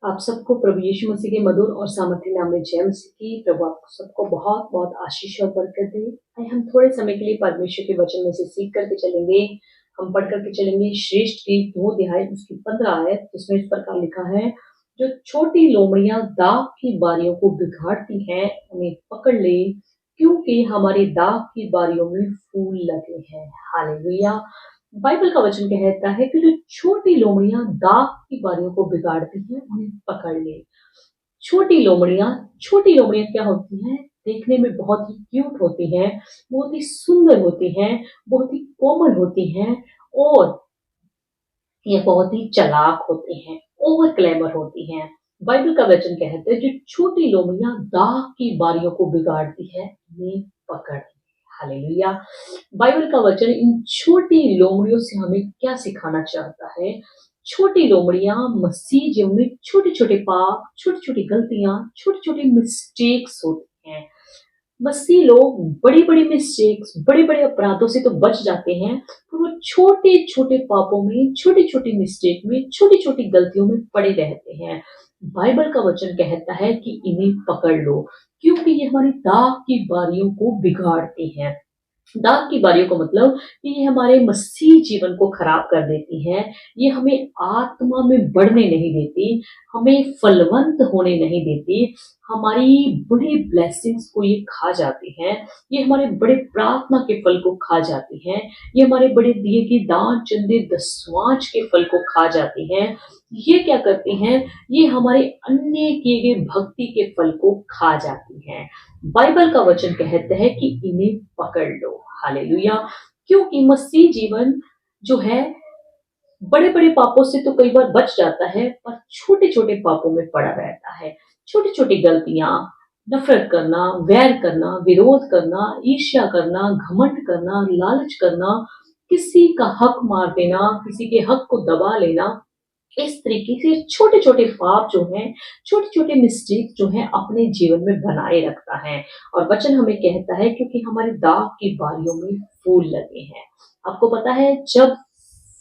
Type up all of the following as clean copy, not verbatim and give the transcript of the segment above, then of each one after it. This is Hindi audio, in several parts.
आप सबको प्रभु यीशु मसीह के मधुर और सामर्थ्य नाम में जय मसीह की। प्रभु आप सबको बहुत बहुत आशीष और बरकत दे। आइए हम थोड़े समय के लिए परमेश्वर के वचन में से सीख करके चलेंगे। हम पढ़ करके चलेंगे श्रेष्ठ की 2 अध्याय उसकी 15 आयत, जिसमें इस प्रकार लिखा है, जो छोटी लोमड़ियां दाख की बारियों को बिगाड़ती हैं उन्हें पकड़ ले, क्योंकि हमारी दाख की बारियों में फूल लगे हैं। हालेलुया। बाइबल का वचन कहता है कि जो छोटी लोमड़ियां दाख की बारियों को बिगाड़ती हैं उन्हें पकड़ ले। छोटी लोमड़ियां क्या होती हैं? देखने में बहुत ही क्यूट होती हैं, बहुत ही सुंदर होती हैं, बहुत ही कोमल होती हैं और ये बहुत ही चालाक होती हैं, ओवर क्लेवर होती हैं। बाइबल का वचन कहता है, जो छोटी लोमड़ियां दाख की बारियों को बिगाड़ती है उन्हें पकड़ ले। हालेलुया। बाइबल का वचन इन छोटी लोमड़ियों से हमें क्या सिखाना चाहता है? छोटी लोमड़ियां मसीह जीवन में छोटे छोटे पाप, छोटी छोटी गलतियां, छोटी छोटी मिस्टेक्स होती हैं। मसीह लोग बड़ी बड़ी मिस्टेक्स, बड़े बड़े अपराधों से तो बच जाते हैं, पर वो छोटे छोटे पापों में, छोटी छोटी मिस्टेक में, छोटी छोटी गलतियों में पड़े रहते हैं। बाइबल का वचन कहता है कि इन्हें पकड़ लो, क्योंकि ये हमारी दाख की बारियों को बिगाड़ती हैं। दाग की बारियों का मतलब कि ये हमारे मसीह जीवन को खराब कर देती है। ये हमें आत्मा में बढ़ने नहीं देती, हमें फलवंत होने नहीं देती, हमारी बड़ी ब्लेसिंग्स को ये खा जाती हैं। ये हमारे बड़े प्रार्थना के फल को खा जाती हैं। ये हमारे बड़े दिए की दान चंदे दसवांज के फल को खा जाती हैं। ये क्या करती हैं? ये हमारे अन्य किए गए भक्ति के फल को खा जाती हैं। बाइबल का वचन कहता है कि इन्हें पकड़ लो। हालेलुया। क्योंकि मसीह जीवन जो है बड़े बड़े पापों से तो कई बार बच जाता है, पर छोटे छोटे पापों में पड़ा रहता है। छोटी छोटी गलतियां, नफरत करना, वैर करना, विरोध करना, ईर्ष्या करना, घमंड करना, लालच करना, किसी का हक मार देना, किसी के हक को दबा लेना, इस तरीके से छोटे छोटे पाप जो हैं, छोटे छोटे मिस्टेक जो हैं, अपने जीवन में बनाए रखता है। और वचन हमें कहता है, क्योंकि हमारी दाग की बारियों में फूल लगे हैं। आपको पता है, जब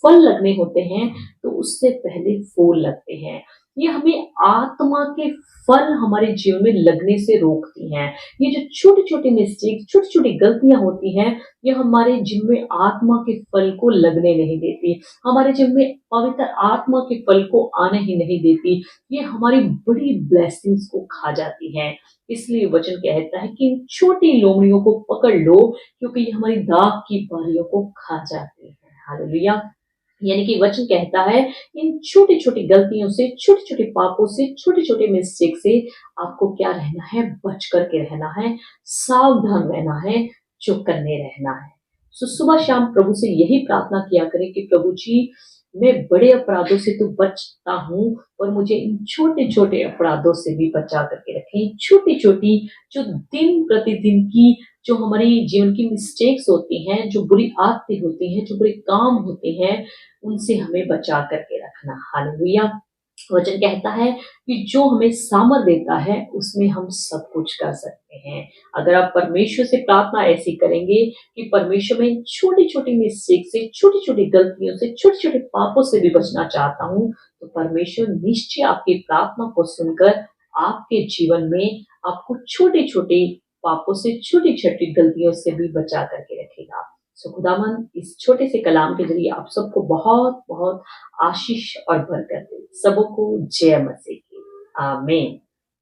फल लगने होते हैं तो उससे पहले फूल लगते हैं। ये हमें आत्मा के फल हमारे जीवन में लगने से रोकती हैं। ये जो छोटी छोटी मिस्टेक, छोटी छोटी गलतियां होती हैं, ये हमारे जीवन में आत्मा के फल को लगने नहीं देती, हमारे जीवन में पवित्र आत्मा के फल को आने ही नहीं देती। ये हमारी बड़ी ब्लेसिंग्स को खा जाती हैं। इसलिए वचन कहता है कि इन छोटी लोमड़ियों को पकड़ लो, क्योंकि ये हमारी दाग की बारियों को खा जाती है। हालेलुया। यानी कि वचन कहता है, इन छोटी छोटी गलतियों से, छोटे छोटे पापों से, छोटे छोटे मिस्टेक से आपको क्या रहना है? बच करके रहना है, सावधान रहना है, चौकन्ने रहना है। सो सुबह शाम प्रभु से यही प्रार्थना किया करें कि प्रभु जी, मैं बड़े अपराधों से तो बचता हूँ, और मुझे इन छोटे छोटे अपराधों से भी बचा करके रखें। छोटी छोटी जो दिन प्रतिदिन की, जो हमारी जीवन की मिस्टेक्स होती हैं, जो बुरी आदतें होती हैं, जो बुरे काम होते हैं, उनसे हमें बचा करके रखना। हालेलुया। वचन कहता है कि जो हमें सामर्थ देता है उसमें हम सब कुछ कर सकते हैं। अगर आप परमेश्वर से प्रार्थना ऐसी करेंगे कि परमेश्वर, में छोटी छोटी मिस्टेक से, छोटी छोटी गलतियों से, छोटे छोटे पापों से भी बचना चाहता हूँ, तो परमेश्वर निश्चय आपकी प्रार्थना को सुनकर आपके जीवन में आपको छोटे छोटे पापों से, छोटी छोटी गलतियों से भी बचा करके रखेगा। सो खुदावन इस छोटे से कलाम के जरिए आप सबको बहुत बहुत आशीष और बरकत दे। सबको जय मसीह की। आमीन।